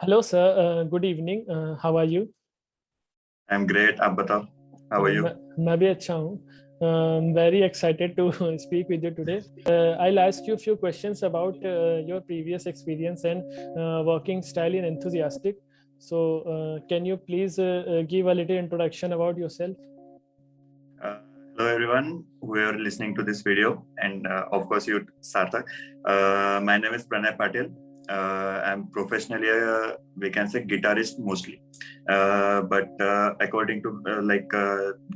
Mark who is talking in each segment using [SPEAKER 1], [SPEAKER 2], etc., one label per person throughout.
[SPEAKER 1] Hello, sir. Good evening. How are you?
[SPEAKER 2] I'm great. आप बताओ. How are you?
[SPEAKER 1] मैं भी अच्छा हूँ. Very excited to speak with you today. I'll ask you a few questions about your previous experience and working style in Enthusiastic. So, can you please give a little introduction about yourself?
[SPEAKER 2] Hello everyone who are listening to this video, and of course you, Sarthak. My name is Pranay Patil. I'm professionally we can say guitarist mostly, but according to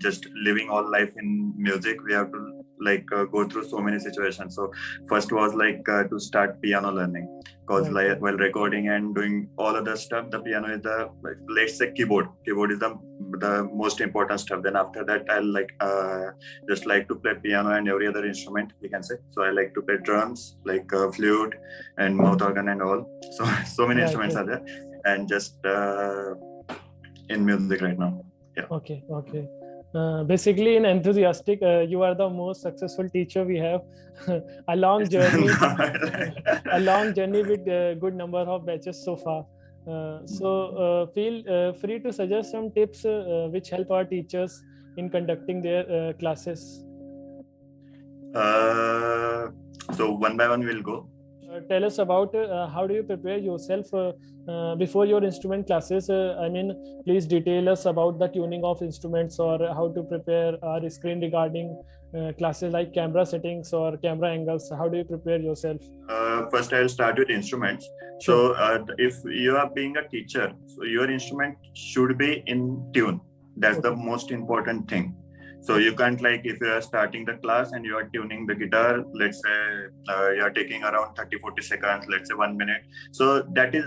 [SPEAKER 2] just living all life in music, we have to go through so many situations. So first was to start piano learning, because
[SPEAKER 1] Right.
[SPEAKER 2] while recording and doing all other stuff, the piano is the let's say keyboard is the most important stuff. Then after that I'll just like to play piano and every other instrument, we can say. So I like to play drums, flute and mouth organ and all. So many instruments are there, and just in music right now. Yeah.
[SPEAKER 1] Okay. Basically, in Enthusiastic, you are the most successful teacher we have. a long journey, a long journey with a good number of batches so far. Feel free to suggest some tips which help our teachers in conducting their classes.
[SPEAKER 2] So one by one we'll go.
[SPEAKER 1] Tell us about how do you prepare yourself before your instrument classes. Please detail us about the tuning of instruments, or how to prepare our screen regarding classes like camera settings or camera angles. How do you prepare yourself?
[SPEAKER 2] First I'll start with instruments.
[SPEAKER 1] Sure.
[SPEAKER 2] So if you are being a teacher, so your instrument should be in tune. That's the most important thing. So you can't, if you are starting the class and you are tuning the guitar, let's say you are taking around 30-40 seconds, let's say 1 minute. So that is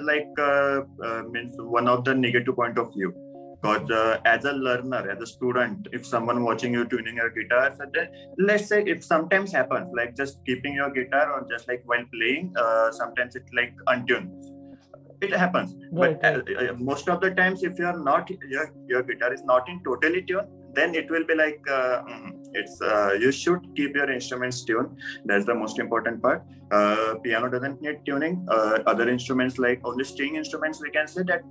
[SPEAKER 2] means one of the negative point of view. Because as a learner, as a student, if someone watching you tuning your guitar, so then let's say if sometimes happens, just keeping your guitar or just while playing, sometimes it untuned. It happens.
[SPEAKER 1] Right,
[SPEAKER 2] but most of the times, if you are not, your guitar is not in totally tune, then it will be you should keep your instruments tuned. That's the most important part. Piano doesn't need tuning. Other instruments, like only string instruments, we can say that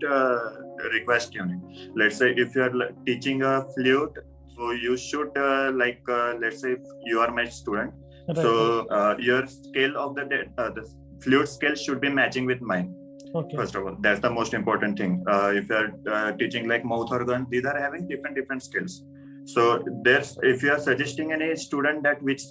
[SPEAKER 2] request tuning. Let's say if you are teaching a flute, so you should let's say if you are my student, so your scale of the flute scale should be matching with mine.
[SPEAKER 1] Okay.
[SPEAKER 2] First of all, that's the most important thing. If you're teaching mouth organ, these are having different skills. So if you are suggesting any student that which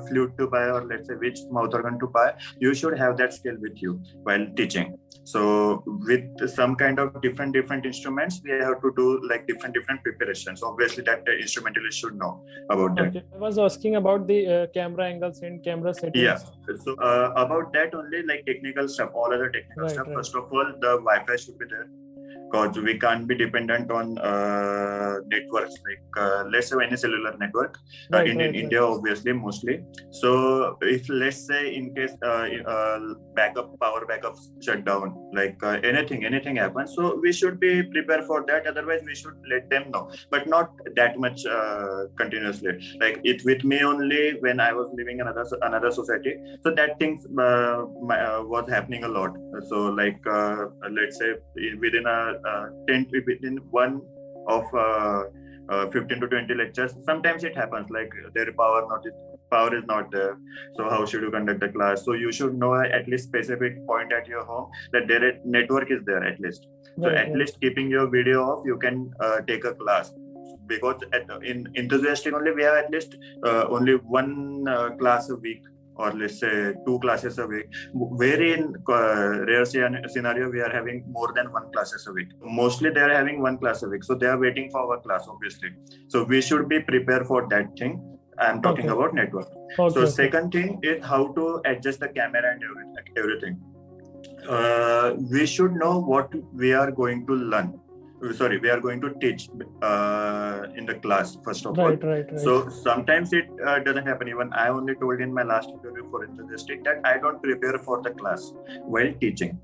[SPEAKER 2] flute to buy, or let's say which mouth organ to buy, you should have that skill with you while teaching. So with some kind of different instruments, we have to do different preparations. Obviously, that instrumentalist should know about that.
[SPEAKER 1] Okay. I was asking about the camera angles and camera settings.
[SPEAKER 2] Yeah. So about that only, technical stuff, all other technical stuff. Right. First of all, the Wi-Fi should be there, because we can't be dependent on networks let's say any cellular network in India, obviously, mostly. So if let's say in case power backup shut down, anything happens, so we should be prepared for that. Otherwise, we should let them know, but not that much continuously. It with me only when I was living in another society, so that things was happening a lot. So let's say within within one of 15 to 20 lectures, sometimes it happens their power is not there. So how should you conduct the class? So you should know at least specific point at your home that their network is there at least. So at least keeping your video off, you can take a class. Because in Enthusiastic only, we have at least only one class a week, or let's say 2 classes a week. Very in rare scenario, we are having more than 1 classes a week. Mostly they are having 1 class a week, so they are waiting for our class, obviously. So we should be prepared for that thing. I'm talking about network. So second thing is how to adjust the camera and everything. We should know what we are going to learn. Sorry, we are going to teach in the class, first of all.
[SPEAKER 1] Right.
[SPEAKER 2] So sometimes it doesn't happen. Even I only told in my last interview for Enthusiastic that I don't prepare for the class while teaching,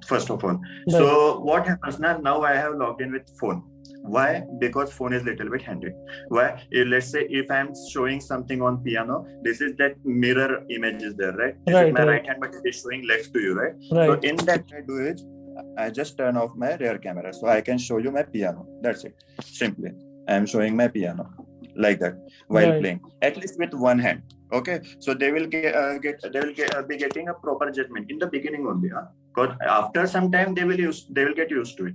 [SPEAKER 2] first of all. Right. So what happens now I have logged in with phone. Why? Because phone is little bit handy. Why? Let's say if I'm showing something on piano, this is that mirror image is there, right? This is my right hand, but it is showing left to you, right? So in that I do is I just turn off my rear camera, so I can show you my piano. That's it. Simply, I am showing my piano like that while playing, at least with one hand. Okay, so they will be getting a proper judgment in the beginning only, because after some time they will get used to it.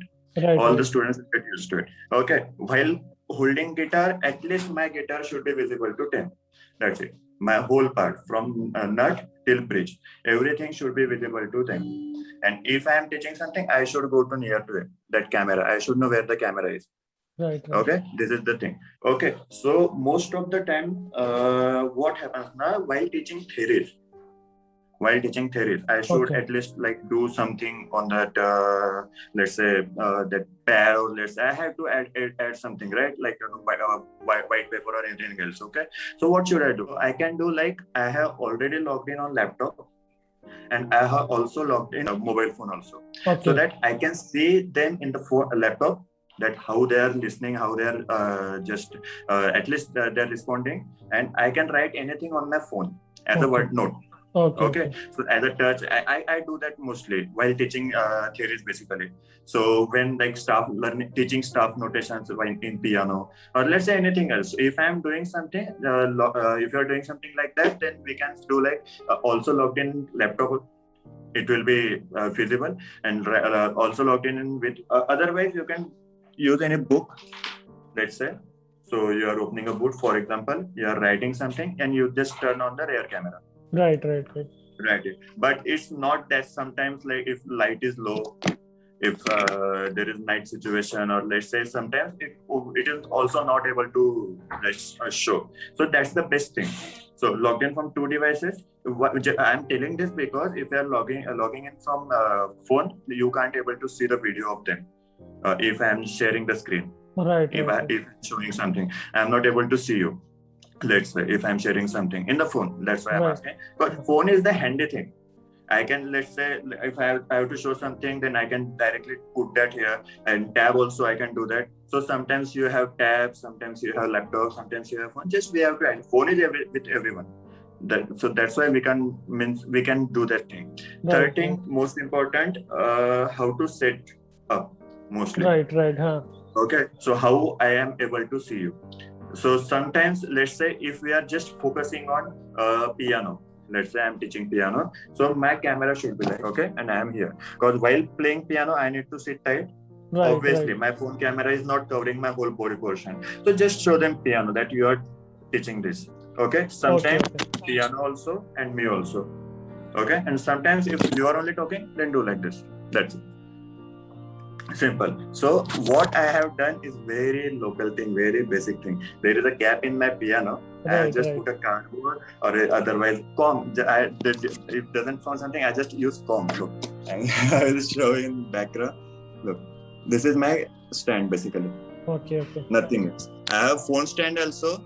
[SPEAKER 2] All the students will get used to it. Okay, while holding guitar, at least my guitar should be visible to 10. That's it. My whole part from nut till bridge, everything should be visible to them. And if I am teaching something, I should go to near to it, that camera. I should know where the camera is. Okay, this is the thing. Okay, so most of the time, what happens now while teaching theories? I should at least like do something on that, let's say that pad, or let's say I have to add something, right? Like white paper or anything else. Okay, so what should I do? I can do like I have already logged in on laptop, and I have also logged in a mobile phone also, so that I can see them in the laptop, that how they are listening, how they are just at least they're responding, and I can write anything on my phone as a word note. Okay. So as a touch, I do that mostly while teaching theories basically. So when like teaching staff notations in piano, or let's say anything else. If I'm doing something, if you're doing something like that, then we can do like also logged in laptop. It will be feasible, and also logged in with. Otherwise, you can use any book. Let's say. So you are opening a book, for example, you are writing something, and you just turn on the rear camera. Right. But it's not that sometimes, like if light is low, if there is night situation, or let's say sometimes it is also not able to show. So that's the best thing. So logged in from two devices. I'm telling this because if you are logging in from phone, you can't able to see the video of them. If I'm sharing the screen, if I'm showing something, I'm not able to see you. Let's say if I'm sharing something in the phone, that's why I'm asking. But phone is the handy thing. I can, let's say, if I have to show something, then I can directly put that here, and tab also I can do that. So sometimes you have tab, sometimes you have laptop, sometimes you have phone. Just we have to add. Phone is with everyone. So that's why we can do that thing. Third thing, most important, how to set up mostly. Okay. So how I am able to see you. So sometimes, let's say if we are just focusing on piano, let's say I'm teaching piano, so my camera should be like, okay, and I am here. Because while playing piano, I need to sit tight. Obviously, my phone camera is not covering my whole body portion. So just show them piano that you are teaching this. Okay, sometimes piano also and me also. Okay, and sometimes if you are only talking, then do like this. That's it. Simple. So what I have done is very local thing, very basic thing. There is a gap in my piano. I just put a cardboard, or otherwise comb. It doesn't sound something. I just use comb. Look, I will show in background. Look, this is my stand basically. Okay. Nothing else. I have phone stand also.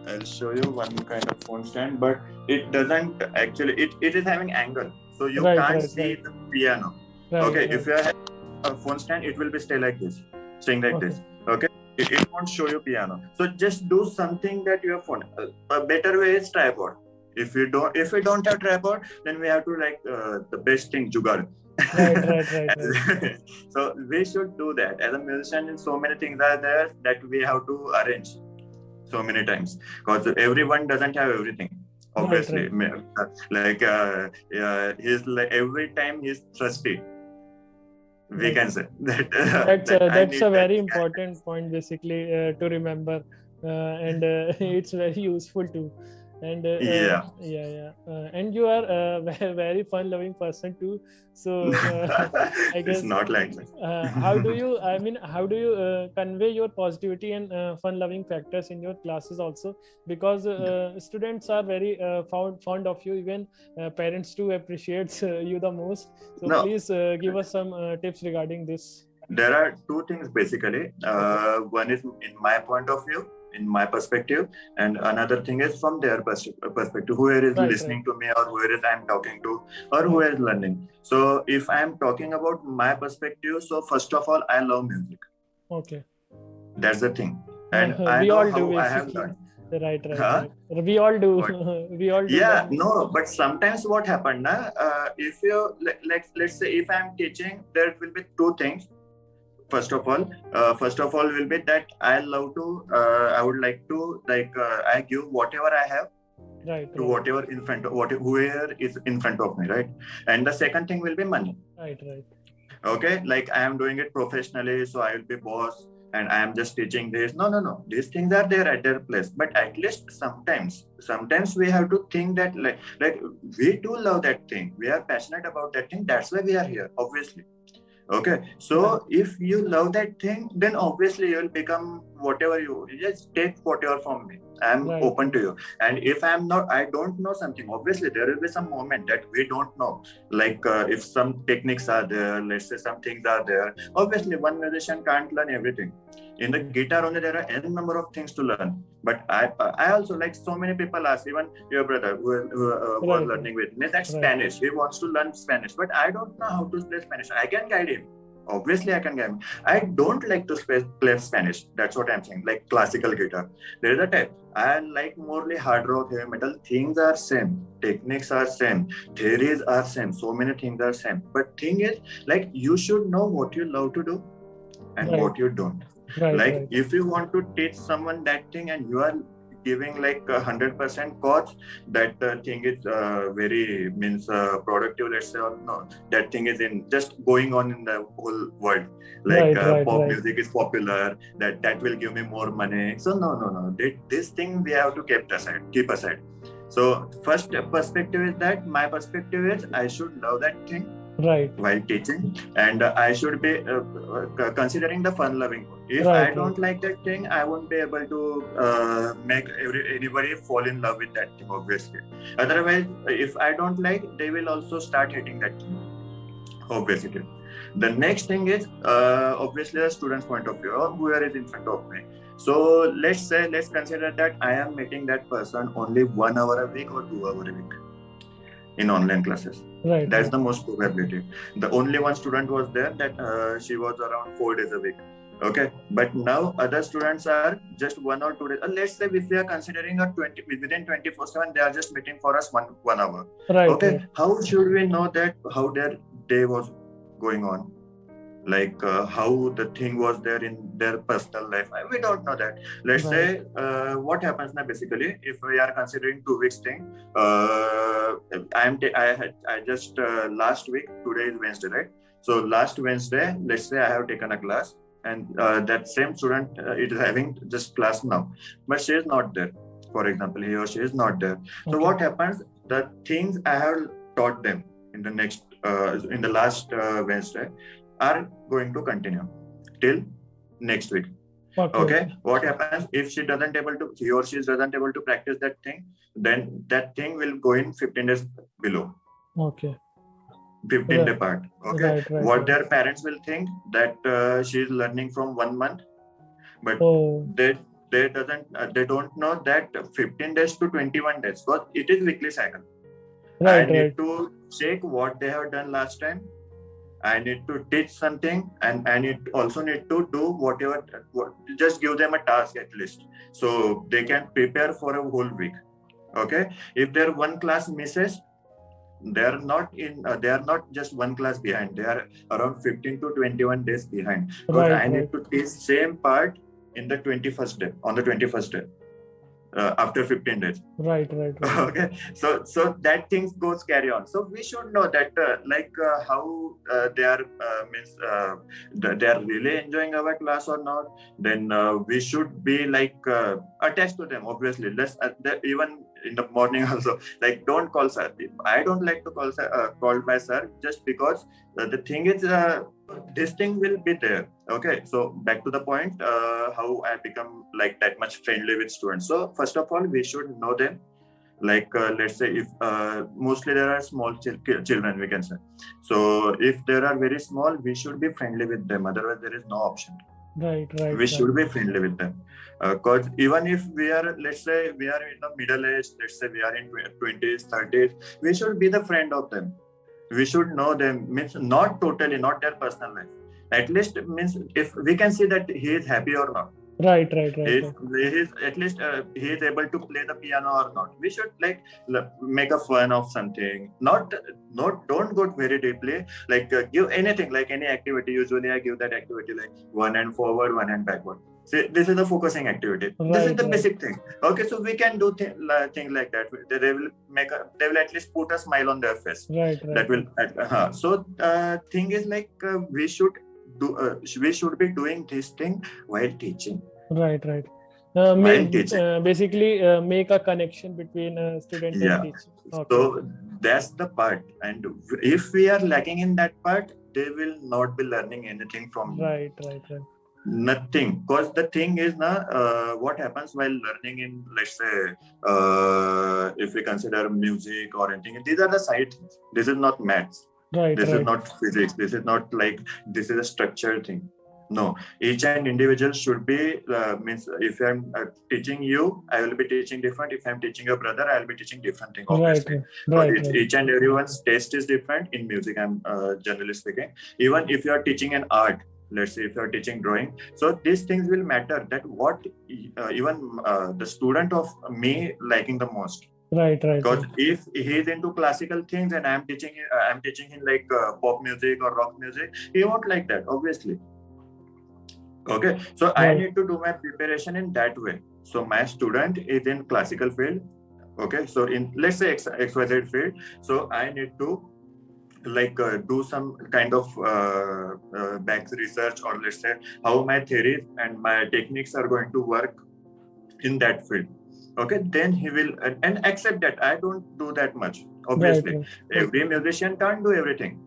[SPEAKER 2] I'll show you one kind of phone stand, but it doesn't actually. It is having angle, so you can't see the piano. Okay, if you are a phone stand, it will be staying like this. Okay, it won't show you piano. So just do something that your phone. A better way is tripod. If we don't have tripod, then we have to like the best thing, jugaad. Right. So we should do that. As a musician, so many things are there that we have to arrange so many times, because everyone doesn't have everything. Obviously, he's like every time he's thirsty. We can say that. That's a very important point, basically, to remember, and it's very useful too. And and you are a very fun-loving person too. So I guess it's not like that. How do you convey your positivity and fun-loving factors in your classes also? Because students are very fond of you. Even parents too appreciate you the most. So please give us some tips regarding this. There are two things basically. One is in my point of view, in my perspective, and another thing is from their perspective, whoever is listening to me, or whoever I'm talking to, or whoever is learning. So if I'm talking about my perspective, so first of all, I love music. Okay. That's the thing. And I know how I have learned.
[SPEAKER 1] Right.
[SPEAKER 2] Huh?
[SPEAKER 1] We all do.
[SPEAKER 2] What?
[SPEAKER 1] We all do
[SPEAKER 2] Yeah,
[SPEAKER 1] that.
[SPEAKER 2] no, but sometimes what happened, na, if you, let's say if I'm teaching, there will be two things. First of all will be that I would like to, I give whatever I have
[SPEAKER 1] Right.
[SPEAKER 2] to whatever in front of whoever is in front of me, right? And the second thing will be money.
[SPEAKER 1] Right.
[SPEAKER 2] Okay, like I am doing it professionally, so I will be boss and I am just teaching this. No, these things are there at their place, but at least sometimes we have to think that like we do love that thing, we are passionate about that thing, that's why we are here, obviously. Okay, so if you love that thing, then obviously you will become whatever you just take whatever from me. I'm open to you. And if I don't know something, obviously there will be some moment that we don't know. Like if some techniques are there, let's say some things are there. Obviously, one musician can't learn everything. In the guitar only, there are n number of things to learn. But I also, like so many people ask, even your brother who was learning with me, that's Spanish. He wants to learn Spanish, but I don't know how to play Spanish. I can guide him. Obviously, I can guide him. I don't like to play Spanish. That's what I'm saying. Like classical guitar, there is a type. I like morely hard rock, heavy metal. Things are same. Techniques are same. Theories are same. So many things are same. But thing is, like you should know what you love to do and what you don't. If you want to teach someone that thing and you are giving like 100% cost, that thing is very productive, let's say, or no, that thing is in just going on in the whole world, like pop music is popular, that will give me more money. So no, this thing we have to keep aside. So first perspective is that my perspective is I should love that thing while teaching, and I should be considering the fun loving. If I don't like that thing, I won't be able to make anybody fall in love with that thing, obviously. Otherwise, if I don't like, they will also start hating that thing, obviously. The next thing is obviously the student's point of view, or whoever is in front of me. So let's consider that I am meeting that person only 1 hour a week or 2 hours a week in online classes. That's the most probability. The only one student was there that she was around 4 days a week. Okay, but now other students are just 1 or 2 days. Let's say if we are considering within 24/7, they are just meeting for us one hour. Okay, how should we know that how their day was going on? Like how the thing was there in their personal life, we don't know that. Let's say what happens now, basically, if we are considering 2 weeks thing, I just last week, today is Wednesday, right? So last Wednesday, let's say I have taken a class, and that same student it is having just class now, but she is not there. For example, he or she is not there. So what happens, the things I have taught them in the last Wednesday are going to continue till next week. Okay. What happens if he or she doesn't able to practice that thing, then that thing will go in 15 days below. 15 day part. Okay. Their parents will think that she is learning from 1 month, but they don't know that 15 days to 21 days, because it is weekly cycle. I need to check what they have done last time. I need to teach something, and I also need to do just give them a task at least, so they can prepare for a whole week. Okay, if their one class misses, they are not just one class behind, they are around 15 to 21 days behind, because I need to teach same part on the 21st day. After 15 days. Right. Okay. So that things goes carry on. So we should know that how they are they are really enjoying our class or not. Then we should be attached to them. Obviously, even in the morning also, like, don't call sir. I don't like to call by sir, just because the thing is this thing will be there. Okay, so back to the point, how I become like that much friendly with students. So first of all, we should know them. Let's say if mostly there are small children, we can say. So if there are very small, we should be friendly with them. Otherwise, there is no option. We should be friendly with them. Because even if we are, let's say we are in the middle age, let's say we are in 20s, 30s, we should be the friend of them. We should know them, means not totally, not their personal life. At least means if we can see that he is happy or not.
[SPEAKER 1] Right.
[SPEAKER 2] He's at least he is able to play the piano or not. We should like make a fun of something. Not don't go very deeply. Like give anything, like any activity. Usually I give that activity like one hand forward, one hand backward. See, this is the focusing activity. This is the basic thing. Okay, so we can do things like that. They will they will at least put a smile on their face.
[SPEAKER 1] Right.
[SPEAKER 2] That will. So thing is like we should be doing this thing while teaching.
[SPEAKER 1] Right. Basically, make a connection between student and teacher. Okay.
[SPEAKER 2] So that's the part, and if we are lacking in that part, they will not be learning anything from
[SPEAKER 1] right.
[SPEAKER 2] Nothing, because the thing is what happens while learning in, let's say, if we consider music or anything, these are the side things. This is not maths. This is not physics. This is not like this is a structured thing. No, each and individual should be means if I'm teaching you, I will be teaching different. If I'm teaching your brother, I will be teaching different thing. Obviously, each and everyone's taste is different in music. I'm generally speaking. Even if you are teaching an art, let's say if you are teaching drawing, so these things will matter. That what even the student of me liking the most.
[SPEAKER 1] Right.
[SPEAKER 2] Because if he's into classical things and I'm teaching him like pop music or rock music, he won't like that, obviously. Okay, so I need to do my preparation in that way. So my student is in classical field. Okay, so in let's say XYZ field, so I need to like do some kind of back research, or let's say how my theories and my techniques are going to work in that field. Okay, then he will and accept that I don't do that much. Obviously, every musician can't do everything.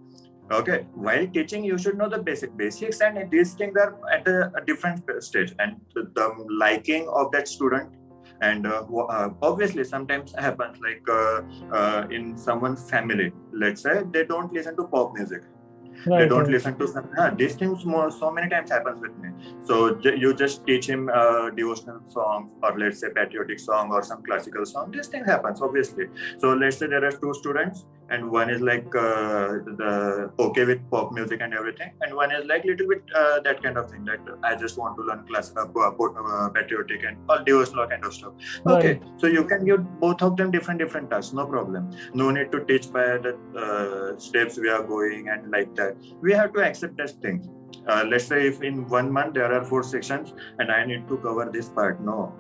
[SPEAKER 2] Okay, while teaching, you should know the basics, and these things are at a different stage, and the liking of that student. And obviously, sometimes happens like in someone's family. Let's say they don't listen to pop music. They don't listen to some. These things so many times happens with me. So you just teach him devotional songs, or let's say patriotic song or some classical song. This thing happens obviously. So let's say there are two students, and one is like the okay with pop music and everything, and one is like little bit that kind of thing, that I just want to learn classical, patriotic and all devotional kind of stuff. Okay, so you can give both of them different tasks, no problem. No need to teach by the steps we are going and like that. We have to accept that thing. Let's say if in 1 month there are 4 sections and I need to cover this part, no,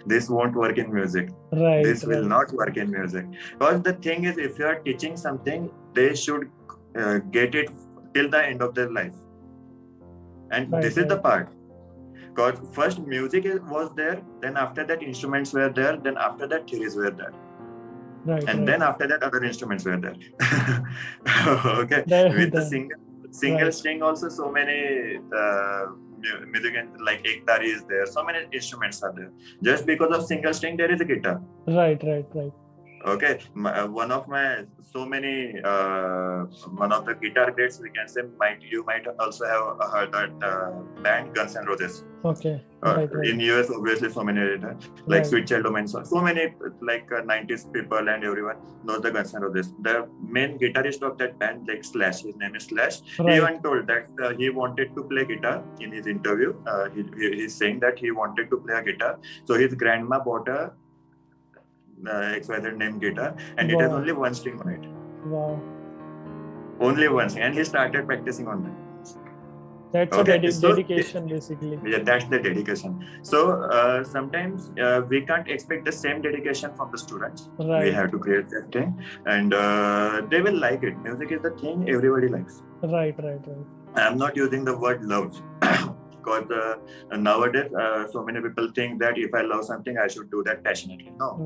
[SPEAKER 2] this won't work in music. This will not work in music. Because the thing is, if you are teaching something, they should get it till the end of their life. And this is the part. Because first music was there, then after that instruments were there, then after that theories were there. And then after that other instruments were there. Okay, with the single string also, so many music, and like ektar is there, so many instruments are there. Just because of single string there is a guitar. Right. Okay, one of the guitar greats, we can say, you might also have heard that band Guns N' Roses. Okay. In US, obviously, so many like Sweet Child O' Mine, so many like 90s people and everyone knows the Guns N' Roses. The main guitarist of that band, like Slash, his name is Slash. He even told that he wanted to play guitar in his interview. He's saying that he wanted to play a guitar. So his grandma bought a XYZ named guitar, and it has only one string on it. Wow. Only one string, and he started practicing on that. That's a dedication, basically. Yeah, that's the dedication. So sometimes we can't expect the same dedication from the students. We have to create that thing, and they will like it. Music is the thing everybody likes. Right. I'm not using the word love. Because nowadays, so many people think that if I love something, I should do that passionately. No,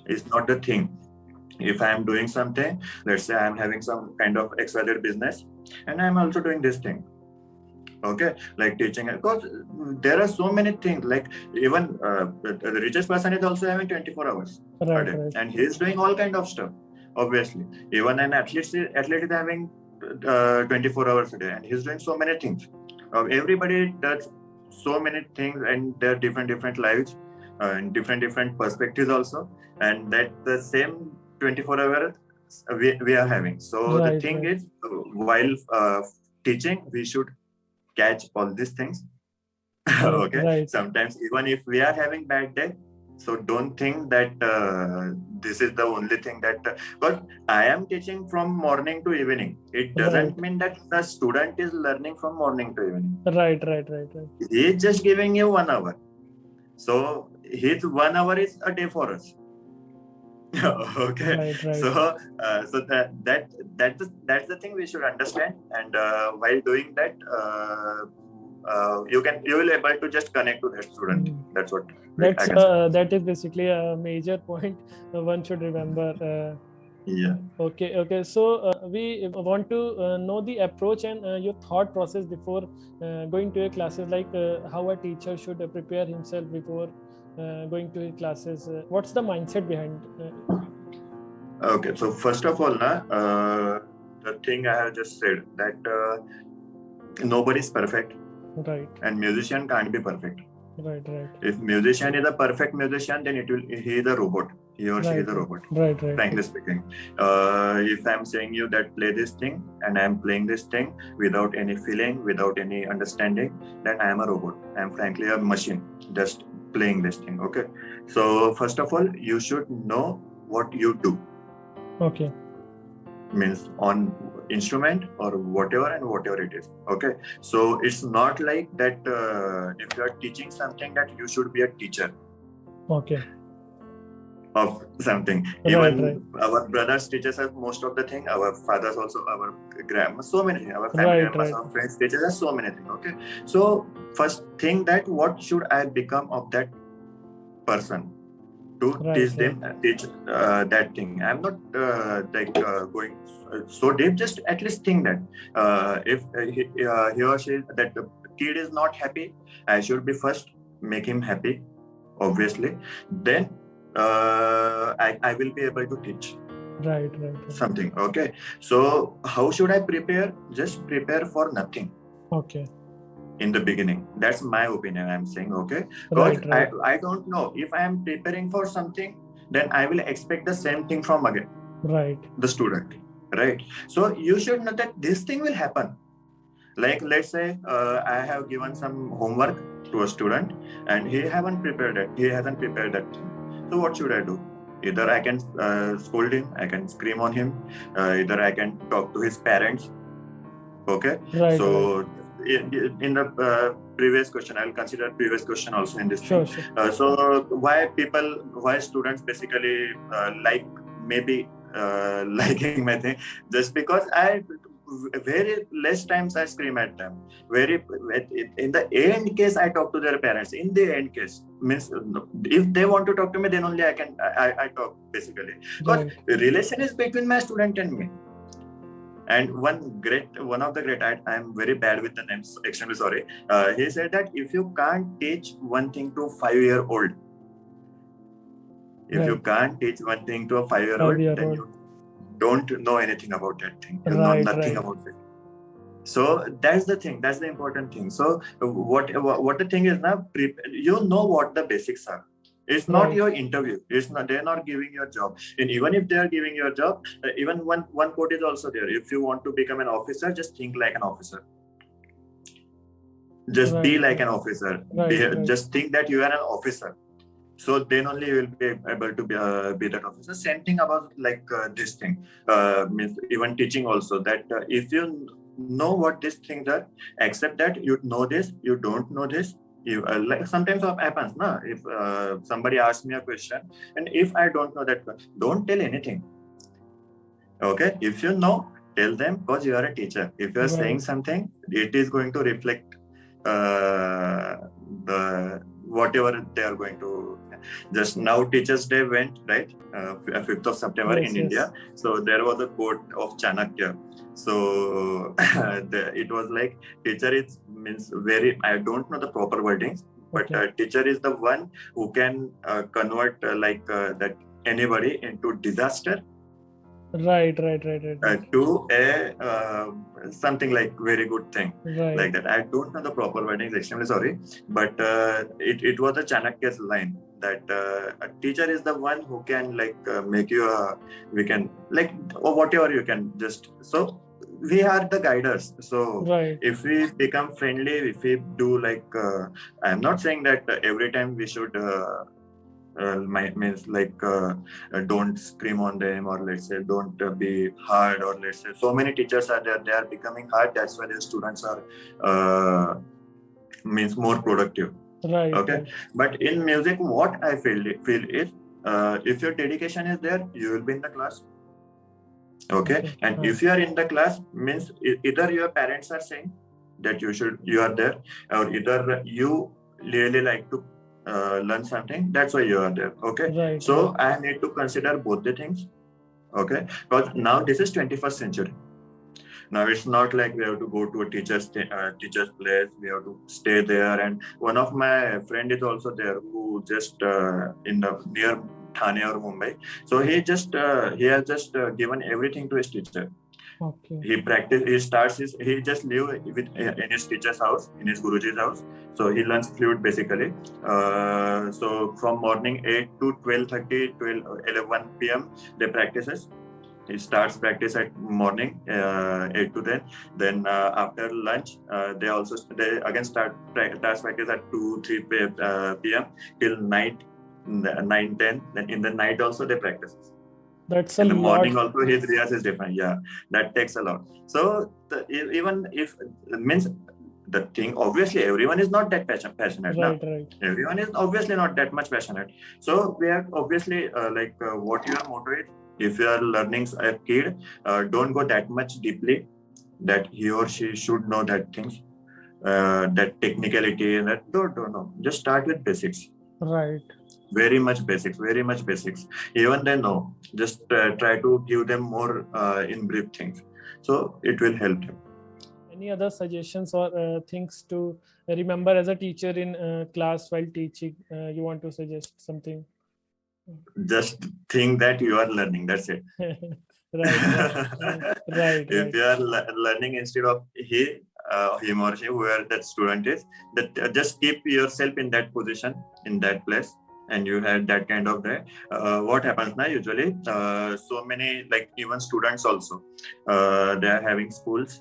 [SPEAKER 2] it's not the thing. If I am doing something, let's say I'm having some kind of XYZ business, and I'm also doing this thing. Okay, like teaching, because there are so many things. Like even the richest person is also having 24 hours a day, and he's doing all kind of stuff. Obviously, even an athlete is having 24 hours a day, and he's doing so many things. Everybody does so many things, and there are different lives and different perspectives also, and that the same 24 hours we are having. So the thing is, while teaching, we should catch all these things Okay,
[SPEAKER 1] right,
[SPEAKER 2] sometimes even if we are having bad day, so don't think that this is the only thing that but I am teaching from morning to evening. It
[SPEAKER 1] right,
[SPEAKER 2] doesn't mean that the student is learning from morning to evening.
[SPEAKER 1] right, right, right, right.
[SPEAKER 2] He is just giving you 1 hour. So his 1 hour is a day for us. Okay,
[SPEAKER 1] Right, right.
[SPEAKER 2] so that's the thing we should understand, and while doing that, you will able to just connect to that student. That's what I can say.
[SPEAKER 1] That is basically a major point one should remember.
[SPEAKER 2] Yeah.
[SPEAKER 1] Okay, okay. So we want to know the approach and your thought process before going to your classes, like how a teacher should prepare himself before going to his classes. What's the mindset behind?
[SPEAKER 2] Okay, so first of all, the thing I have just said that nobody is perfect,
[SPEAKER 1] Right,
[SPEAKER 2] and musician can't be perfect.
[SPEAKER 1] right, right,
[SPEAKER 2] If musician is a perfect musician, then he is a robot. He or she
[SPEAKER 1] right,
[SPEAKER 2] is a robot.
[SPEAKER 1] right, right,
[SPEAKER 2] Frankly speaking, if I'm saying you that play this thing and I'm playing this thing without any feeling, without any understanding, then I am a robot. I'm frankly a machine, just playing this thing. Okay. So first of all, you should know what you do.
[SPEAKER 1] okay,
[SPEAKER 2] Means on instrument or whatever and whatever it is. Okay. So it's not like that if you are teaching something that you should be a teacher
[SPEAKER 1] okay,
[SPEAKER 2] of something.
[SPEAKER 1] right,
[SPEAKER 2] Even
[SPEAKER 1] right,
[SPEAKER 2] our brothers teaches us most of the thing. Our fathers also, our grandma, so many things. Our family
[SPEAKER 1] right,
[SPEAKER 2] members,
[SPEAKER 1] right,
[SPEAKER 2] our friends teaches us so many things. Okay. So first thing that what should I become of that person to
[SPEAKER 1] right,
[SPEAKER 2] teach
[SPEAKER 1] right,
[SPEAKER 2] them teach that thing. I'm not going so deep. Just at least think that if he or she that the kid is not happy, I should be first make him happy. Obviously, then I will be able to teach
[SPEAKER 1] right, right, right.
[SPEAKER 2] something. Okay, so how should I prepare? Just prepare for nothing
[SPEAKER 1] Okay,
[SPEAKER 2] in the beginning. That's my opinion. I'm saying, okay, because
[SPEAKER 1] right, right,
[SPEAKER 2] I don't know if I am preparing for something, then I will expect the same thing from again
[SPEAKER 1] right,
[SPEAKER 2] the student, right? So you should know that this thing will happen. Like let's say I have given some homework to a student and he hasn't prepared that thing. So what should I do? Either I can scold him, I can scream on him, either I can talk to his parents. Okay,
[SPEAKER 1] right, right.
[SPEAKER 2] so in the previous question, I'll consider previous question also in this
[SPEAKER 1] Sure,
[SPEAKER 2] thing.
[SPEAKER 1] sure.
[SPEAKER 2] So why students basically like maybe liking my thing, just because I very less times I scream at them. Very in the end case I talk to their parents. In the end case means if they want to talk to me, then only I talk basically, because
[SPEAKER 1] Right,
[SPEAKER 2] relation is between my student and me. And one of the great, I'm very bad with the names, extremely sorry. He said that if you can't teach one thing to 5-year-old, if you
[SPEAKER 1] right.
[SPEAKER 2] can't teach one thing to a 5-year-old, then
[SPEAKER 1] 5-year-old.
[SPEAKER 2] you don't know anything about that thing. You know
[SPEAKER 1] Right,
[SPEAKER 2] nothing
[SPEAKER 1] right,
[SPEAKER 2] about it. So that's the thing. That's the important thing. So what the thing is now, you know what the basics are. It's not
[SPEAKER 1] right,
[SPEAKER 2] your interview. It's not. They're not giving you a job. And even if they are giving you a job, even one quote is also there. If you want to become an officer, just think like an officer. Just be
[SPEAKER 1] right,
[SPEAKER 2] like an officer.
[SPEAKER 1] right, right,
[SPEAKER 2] Just think that you are an officer. So then only you will be able to be that officer. Same thing about like this thing. Means even teaching also that if you know what these things are, accept that you know this, you don't know this. You like sometimes what happens, na? If somebody asks me a question and if I don't know that, don't tell anything. Okay, if you know, tell them, because you are a teacher. If you are saying
[SPEAKER 1] right,
[SPEAKER 2] something, it is going to reflect the whatever they are going to. Just now Teachers Day went, right, 5th of September
[SPEAKER 1] yes,
[SPEAKER 2] in
[SPEAKER 1] yes,
[SPEAKER 2] India. So there was a quote of Chanakya. So it was like, teacher is means very, I don't know the proper wordings, but
[SPEAKER 1] okay,
[SPEAKER 2] teacher is the one who can convert that anybody into disaster
[SPEAKER 1] right, right, right, right, right,
[SPEAKER 2] to a something like very good thing,
[SPEAKER 1] right,
[SPEAKER 2] like that. I don't know the proper wording, extremely sorry, but it was a Chanakya's line that a teacher is the one who can make you we can like or whatever you can just. So we are the guiders. So
[SPEAKER 1] Right.
[SPEAKER 2] if we become friendly, if we do like, I'm not saying that every time we should means like don't scream on them, or let's say don't be hard, or let's say so many teachers are there, they are becoming hard, that's why their students are means more productive.
[SPEAKER 1] Right.
[SPEAKER 2] Okay,
[SPEAKER 1] Right.
[SPEAKER 2] but in music what I feel is if your dedication is there, you will be in the class. Okay, and if you are in the class, means either your parents are saying that you are there, or either you really like to learn something, that's why you are there. Okay,
[SPEAKER 1] Right.
[SPEAKER 2] so I need to consider both the things. Okay, because now this is 21st century. Now it's not like we have to go to a teacher's place, we have to stay there. And one of my friend is also there, who just in the near Thane or Mumbai. So he has just given everything to his teacher.
[SPEAKER 1] Okay.
[SPEAKER 2] He just live with in his teacher's house, in his Guruji's house. So he learns flute basically. So from morning 8 to 12:30, 11 p.m. they practices. He starts practice at morning 8 to 10. Then after lunch, they again start practice at 2 3 p.m. till night 9 10. Then in the night also they practice.
[SPEAKER 1] That's a
[SPEAKER 2] In the morning
[SPEAKER 1] lot.
[SPEAKER 2] also his riyas is different. Yeah, that takes a lot. So even if means the thing, obviously everyone is not that passionate.
[SPEAKER 1] Right.
[SPEAKER 2] Na?
[SPEAKER 1] Right.
[SPEAKER 2] Everyone is obviously not that much passionate. So we are obviously what your motto is. If you are learning a kid, don't go that much deeply that he or she should know that things, that technicality, and that don't know. Just start with basics.
[SPEAKER 1] Right.
[SPEAKER 2] Very much basics. Even they know. Just try to give them more in brief things. So it will help them.
[SPEAKER 1] Any other suggestions or things to remember as a teacher in class while teaching? You want to suggest something?
[SPEAKER 2] Just think that you are learning. That's it.
[SPEAKER 1] Right.
[SPEAKER 2] If you are learning instead of him or she, whoever that student is, that just keep yourself in that position, in that place, and you had that kind of day. What happens now usually? So many, like even students also, they are having schools,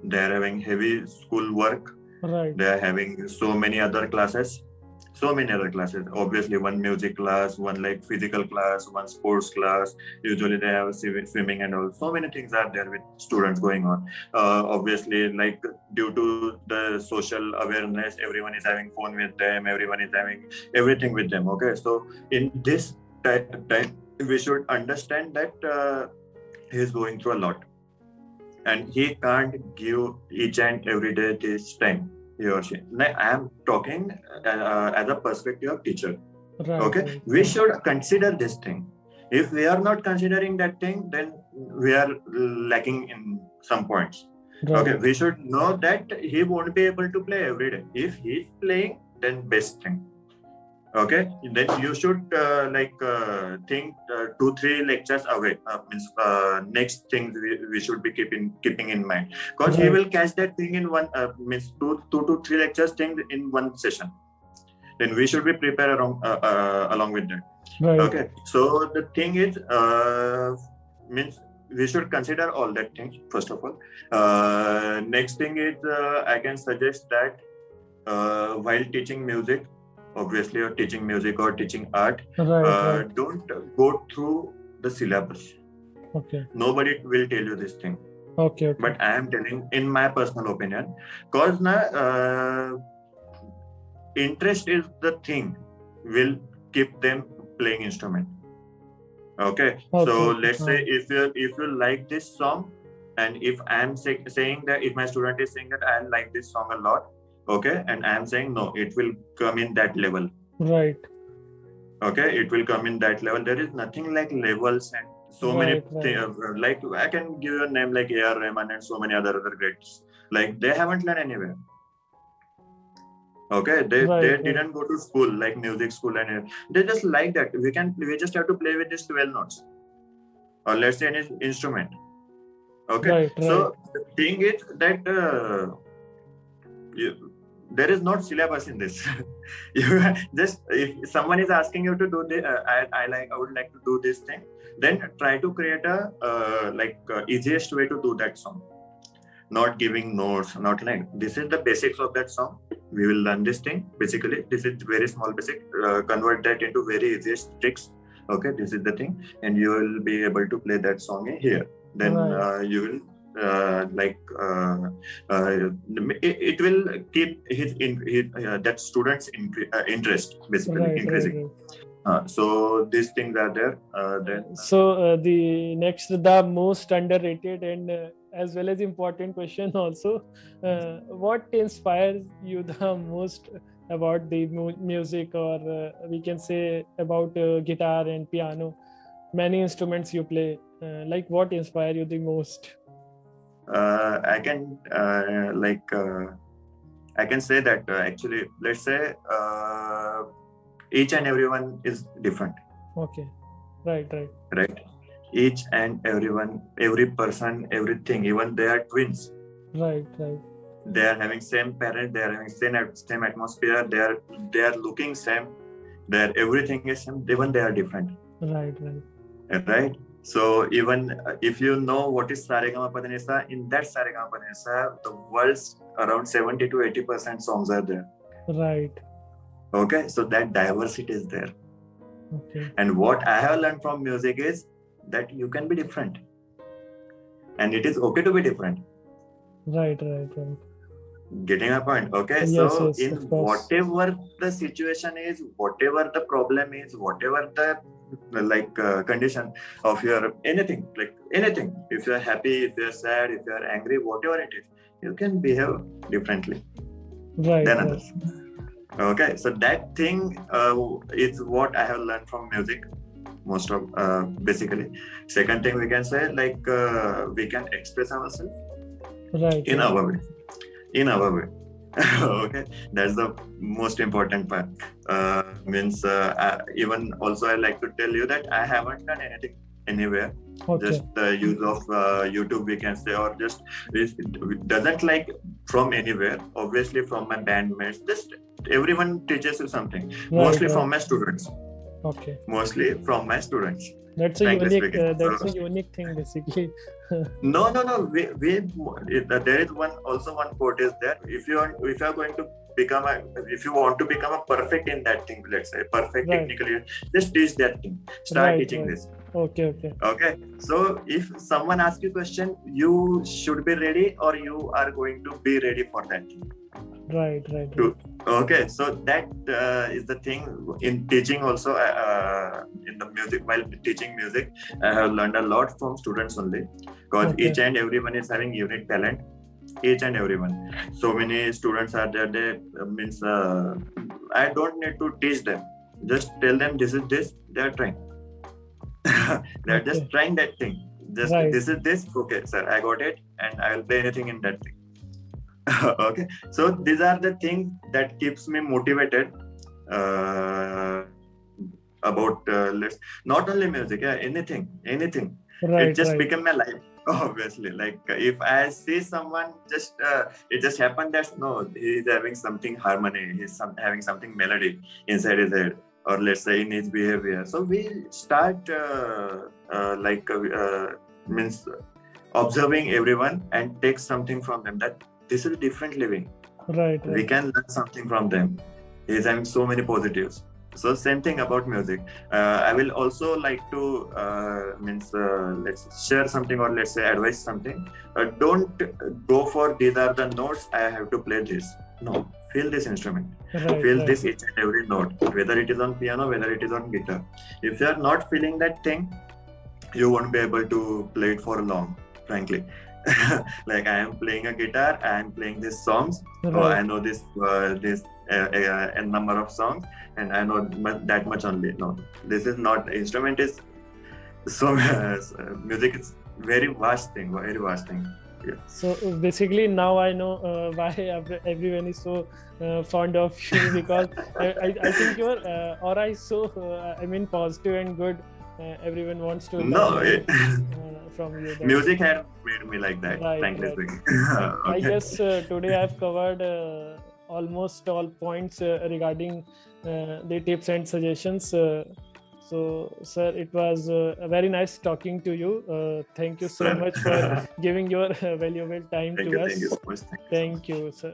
[SPEAKER 2] they are having heavy school work,
[SPEAKER 1] Right.
[SPEAKER 2] they are having so many other classes. Obviously one music class, one like physical class, one sports class. Usually they have swimming and all. So many things are there with students going on. Obviously, like due to the social awareness, everyone is having phone with them, everyone is having everything with them. Okay, so in this time we should understand that he's going through a lot, and he can't give each and every day this time, he or she. Now, I am talking as a perspective of teacher.
[SPEAKER 1] Right.
[SPEAKER 2] Okay,
[SPEAKER 1] Right.
[SPEAKER 2] we should consider this thing. If we are not considering that thing, then we are lacking in some points.
[SPEAKER 1] Right.
[SPEAKER 2] Okay, we should know that he won't be able to play every day. If he's playing, then best thing. Okay, then you should think 2-3 lectures away. Means next thing we should be keeping in mind, because he will catch that thing in one means two to three lectures thing in one session. Then we should be prepared along with that.
[SPEAKER 1] Right.
[SPEAKER 2] Okay, so the thing is means we should consider all that things first of all. Next thing is I can suggest that while teaching music, obviously you're teaching music or teaching art, don't go through the syllabus.
[SPEAKER 1] Okay.
[SPEAKER 2] Nobody will tell you this thing.
[SPEAKER 1] Okay.
[SPEAKER 2] But I am telling in my personal opinion, because interest is the thing will keep them playing instrument. Okay. So let's say if you like this song, and if I'm saying that, if my student is saying that I like this song a lot, okay, and I'm saying no, it will come in that level.
[SPEAKER 1] Right.
[SPEAKER 2] Okay, it will come in that level. There is nothing like levels and so many things. Like I can give you a name like A.R. Rahman and so many other greats. Like they haven't learned anywhere. Okay, they didn't go to school like music school, and they just like that. We just have to play with these 12 notes, or let's say an instrument. Okay, so the thing is that there is not syllabus in this. You just, if someone is asking you to do this, I would like to do this thing, then try to create a easiest way to do that song. Not giving notes, not like this is the basics of that song. We will learn this thing. Basically, this is very small basic. Convert that into very easiest tricks. Okay, this is the thing, and you will be able to play that song here. Then you will it will keep that student's interest basically increasing. So these things are there. Then
[SPEAKER 1] the next, the most underrated and as well as important question also, what inspires you the most about the music, or we can say about guitar and piano, many instruments you play, like what inspires you the most?
[SPEAKER 2] I can say that actually, let's say each and everyone is different.
[SPEAKER 1] Okay, right.
[SPEAKER 2] Each and everyone, every person, everything, even they are twins.
[SPEAKER 1] Right.
[SPEAKER 2] They are having same parents, they are having same atmosphere, they are looking same, everything is same, even they are different. Right. So even if you know what is Saregama, in that Saregama, the world's around 70 to 80% songs are there.
[SPEAKER 1] Right.
[SPEAKER 2] Okay, so that diversity is there.
[SPEAKER 1] Okay.
[SPEAKER 2] And what I have learned from music is that you can be different, and it is okay to be different.
[SPEAKER 1] Right.
[SPEAKER 2] Getting a point? Okay,
[SPEAKER 1] yes,
[SPEAKER 2] so in whatever the situation is, whatever the problem is, whatever the condition of your anything, if you are happy, if you are sad, if you are angry, whatever it is, you can behave differently than others. Okay, so that thing is what I have learned from music, most of basically. Second thing we can say, we can express ourselves in our way. Okay, that's the most important part. Even also I like to tell you that I haven't done anything anywhere. Okay. Just the use of YouTube, we can say, or just it doesn't like from anywhere. Obviously from my bandmates, just everyone teaches you something. Mostly from my students.
[SPEAKER 1] Okay.
[SPEAKER 2] Mostly from my students.
[SPEAKER 1] That's a unique. That's a unique thing, basically.
[SPEAKER 2] No. There is one quote is there. If you want to become a perfect in that thing, let's say perfect technically, just teach that thing. Start teaching this.
[SPEAKER 1] Okay.
[SPEAKER 2] So if someone asks you a question, you should be ready, or you are going to be ready for that thing.
[SPEAKER 1] Right.
[SPEAKER 2] Okay, so that is the thing in teaching also. In the music, while teaching music, I have learned a lot from students only, because each and everyone is having unique talent. Each and everyone. So many students are there. They I don't need to teach them. Just tell them this is this. They are trying. They are just trying that thing. Just this is this. Okay, sir, I got it, and I will play anything in that thing. Okay, so these are the things that keeps me motivated about not only music, anything. It just became my life. Obviously, if I see someone, it just happened that he's having something harmony, he's having something melody inside his head, or let's say in his behavior. So we start observing everyone and take something from them, that this is different living. Right. We can learn something from them. He's having so many positives. So same thing about music. I will also like to let's share something, or let's say advise something. Don't go for these are the notes, I have to play this. No, feel this instrument. Feel this each and every note, whether it is on piano, whether it is on guitar. If you are not feeling that thing, you won't be able to play it for long, frankly. I am playing a guitar, I am playing these songs. I know this a number of songs, and I know that much only. No, this is not. Instrument is so music is very vast thing. Yeah. So
[SPEAKER 1] basically now I know why everyone is so fond of you, because I think your aura is so positive and good. Everyone wants to learn from you.
[SPEAKER 2] Music had made me like that, frankly speaking.
[SPEAKER 1] I guess today I've covered almost all points regarding the tips and suggestions. So, sir, it was very nice talking to you. Thank you so much for giving your valuable time to us.
[SPEAKER 2] Thank you so much.
[SPEAKER 1] Thank you, sir.